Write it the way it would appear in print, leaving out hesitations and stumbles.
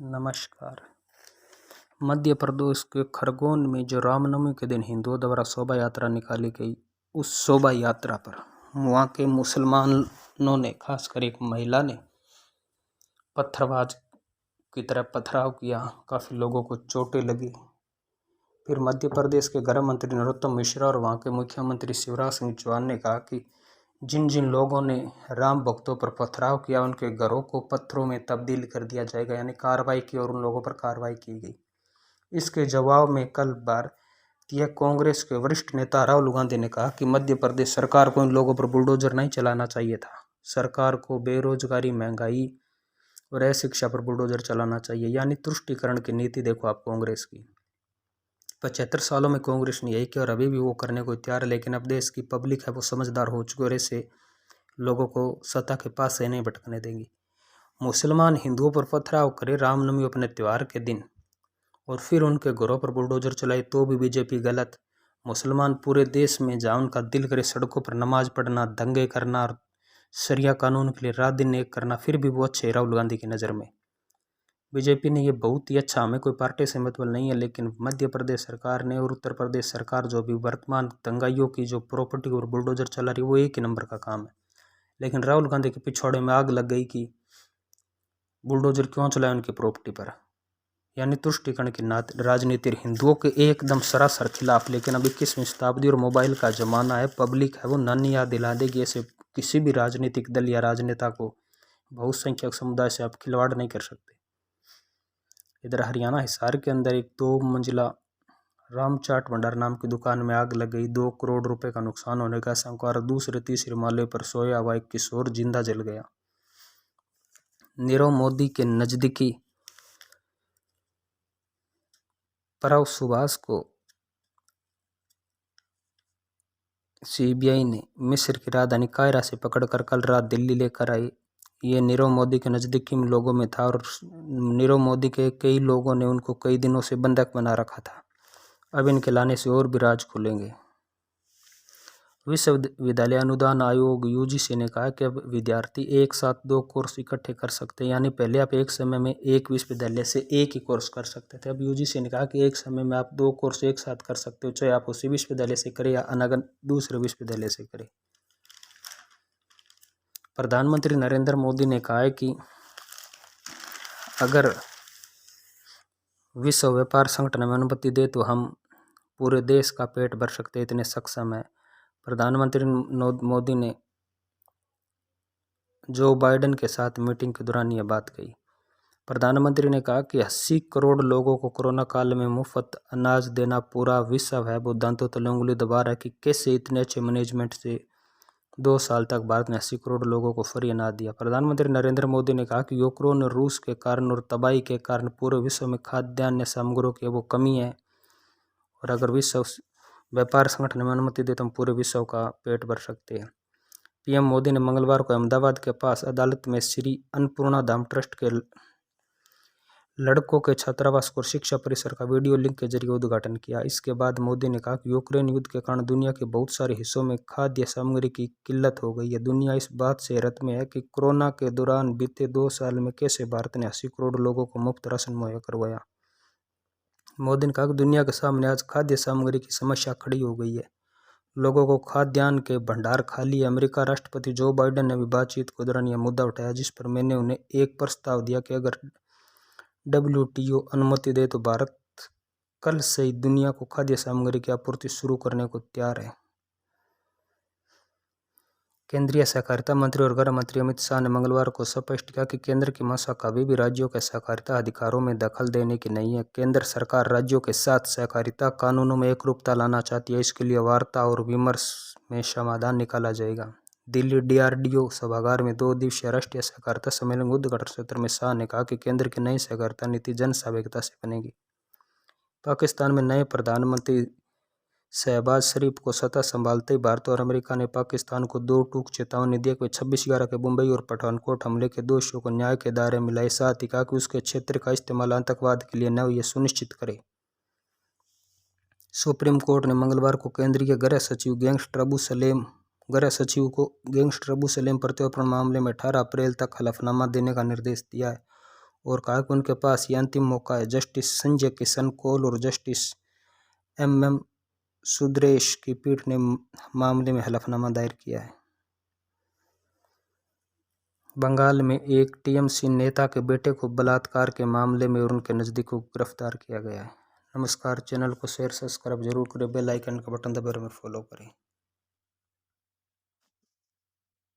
नमस्कार। मध्य प्रदेश के खरगोन में जो रामनवमी के दिन हिंदुओं द्वारा शोभा यात्रा निकाली गई, उस शोभा यात्रा पर वहाँ के मुसलमानों ने, खासकर एक महिला ने पत्थरबाज की तरह पथराव किया। काफ़ी लोगों को चोटें लगी। फिर मध्य प्रदेश के गृह मंत्री नरोत्तम मिश्रा और वहाँ के मुख्यमंत्री शिवराज सिंह चौहान ने कहा कि जिन जिन लोगों ने राम भक्तों पर पथराव किया उनके घरों को पत्थरों में तब्दील कर दिया जाएगा, यानी कार्रवाई की और उन लोगों पर कार्रवाई की गई। इसके जवाब में कल भारतीय कांग्रेस के वरिष्ठ नेता राहुल गांधी ने कहा कि मध्य प्रदेश सरकार को इन लोगों पर बुलडोजर नहीं चलाना चाहिए था। सरकार को बेरोजगारी, महंगाई और अशिक्षा पर बुलडोजर चलाना चाहिए, यानी तुष्टीकरण की नीति देखो आप कांग्रेस की। 75 सालों में कांग्रेस ने यही किया और अभी भी वो करने को तैयार है, लेकिन अब देश की पब्लिक है वो समझदार हो चुकी है और ऐसे लोगों को सत्ता के पास से नहीं भटकने देंगी। मुसलमान हिंदुओं पर पथराव करे रामनवमी अपने त्यौहार के दिन और फिर उनके घरों पर बुलडोजर चलाए तो भी बीजेपी गलत। मुसलमान पूरे देश में जहाँ उनका दिल करे सड़कों पर नमाज पढ़ना, दंगे करना और शरिया कानून के लिए रात दिन एक करना, फिर भी वो अच्छे राहुल गांधी की नज़र में। बीजेपी ने ये बहुत ही अच्छा, हमें कोई पार्टी से मतलब नहीं है, लेकिन मध्य प्रदेश सरकार ने और उत्तर प्रदेश सरकार जो भी वर्तमान दंगाइयों की जो प्रॉपर्टी और बुलडोजर चला रही है वो एक ही नंबर का काम है। लेकिन राहुल गांधी के पिछवाड़े में आग लग गई कि बुलडोजर क्यों चलाए उनकी प्रॉपर्टी पर, यानी तुष्टीकरण की राजनीति हिंदुओं के एकदम सरासर खिलाफ। लेकिन अब 21वीं शताब्दी और मोबाइल का जमाना है, पब्लिक है वो नानी याद दिला देगी। ऐसे किसी भी राजनीतिक दल या राजनेता को बहुसंख्यक समुदाय से आप खिलवाड़ नहीं कर सकते। इधर हरियाणा हिसार के अंदर एक 2 मंजिला राम चाट भंडार नाम की दुकान में आग लग गई। 2 करोड़ रुपए का नुकसान होने का आशंका और दूसरे तीसरे माले पर सोया हुआ एक किशोर जिंदा जल गया। नीरव मोदी के नजदीकी परव सुभाष को सीबीआई ने मिस्र की राजधानी कायरा से पकड़कर कल रात दिल्ली लेकर आई। ये नीरव मोदी के नज़दीकी लोगों में था और नीरव मोदी के कई लोगों ने उनको कई दिनों से बंधक बना रखा था। अब इनके लाने से और भी राज खुलेंगे। विश्वविद्यालय अनुदान आयोग यूजीसी ने कहा कि अब विद्यार्थी एक साथ 2 कोर्स इकट्ठे कर सकते हैं, यानी पहले आप एक समय में एक विश्वविद्यालय से एक ही कोर्स कर सकते थे। अब यूजीसी ने कहा कि एक समय में आप 2 कोर्स एक साथ कर सकते हो, चाहे आप उसी विश्वविद्यालय से करें या अनगन दूसरे विश्वविद्यालय से करें। प्रधानमंत्री नरेंद्र मोदी ने कहा है कि अगर विश्व व्यापार संगठन में अनुमति दे तो हम पूरे देश का पेट भर सकते हैं, इतने सक्षम है। प्रधानमंत्री मोदी ने जो बाइडेन के साथ मीटिंग के दौरान यह बात कही। प्रधानमंत्री ने कहा कि 80 करोड़ लोगों को कोरोना काल में मुफ्त अनाज देना पूरा विश्व है वो दांतों तले उंगली दबा रहा है कि कैसे इतने अच्छे मैनेजमेंट से 2 साल तक भारत ने 80 करोड़ लोगों को फ्री अनाज दिया। प्रधानमंत्री नरेंद्र मोदी ने कहा कि यूक्रेन और रूस के कारण और तबाही के कारण पूरे विश्व में खाद्यान्न सामग्रियों की वो कमी है और अगर विश्व व्यापार संगठन में अनुमति दे तो हम पूरे विश्व का पेट भर सकते हैं। पीएम मोदी ने मंगलवार को अहमदाबाद के पास अदालत में श्री अन्नपूर्णा धाम ट्रस्ट के लड़कों के छात्रावास और शिक्षा परिसर का वीडियो लिंक के जरिए उद्घाटन किया। इसके बाद मोदी ने कहा कि यूक्रेन युद्ध के कारण दुनिया के बहुत सारे हिस्सों में खाद्य सामग्री की किल्लत हो गई है। दुनिया इस बात से हैरत में है कि कोरोना के दौरान बीते 2 साल में कैसे भारत ने 80 करोड़ लोगों को मुफ्त राशन मुहैया करवाया। मोदी ने कहा कि दुनिया के सामने आज खाद्य सामग्री की समस्या खड़ी हो गई है। लोगों को खाद्यान्न के भंडार खाली है। अमेरिका राष्ट्रपति जो बाइडेन ने भी बातचीत के दौरान यह मुद्दा उठाया, जिस पर मैंने उन्हें एक प्रस्ताव दिया कि अगर WTO अनुमति दे तो भारत कल से ही दुनिया को खाद्य सामग्री की आपूर्ति शुरू करने को तैयार है। केंद्रीय सहकारिता मंत्री और गृह मंत्री अमित शाह ने मंगलवार को स्पष्ट किया कि केंद्र की मंशा कभी भी राज्यों के सहकारिता अधिकारों में दखल देने की नहीं है। केंद्र सरकार राज्यों के साथ सहकारिता कानूनों में एकरूपता लाना चाहती है। इसके लिए वार्ता और विमर्श में समाधान निकाला जाएगा। दिल्ली DRDO सभागार में 2 दिवसीय राष्ट्रीय सहकारिता सम्मेलन के उद्घाटन सत्र में शाह ने कहा कि केंद्र की नई सहकारिता नीति जन सहभागिता से बनेगी। पाकिस्तान में नए प्रधानमंत्री शहबाज शरीफ को सत्ता संभालते ही भारत और अमेरिका ने पाकिस्तान को 2 टूक चेतावनी दी कि 26/11 के मुंबई और पठानकोट हमले के दोषियों को न्याय के दायरे में लाए। साथ ही कहा कि उसके क्षेत्र का इस्तेमाल आतंकवाद के लिए न हो, यह सुनिश्चित करे। सुप्रीम कोर्ट ने मंगलवार को केंद्रीय गृह सचिव को गैंगस्टर अबू सलेम प्रत्यार्पण मामले में 18 अप्रैल तक हलफनामा देने का निर्देश दिया है। और कहा कि उनके पास ये अंतिम मौका है। जस्टिस संजय किशन कौल और जस्टिस MM सुंदरेश की पीठ ने मामले में हलफनामा दायर किया है। बंगाल में एक TMC नेता के बेटे को बलात्कार के मामले में और उनके नज़दीकों को गिरफ्तार किया गया है। नमस्कार, चैनल को शेयर सब्सक्राइब जरूर करें, बेल आइकन का बटन दबाकर हमें फॉलो करें।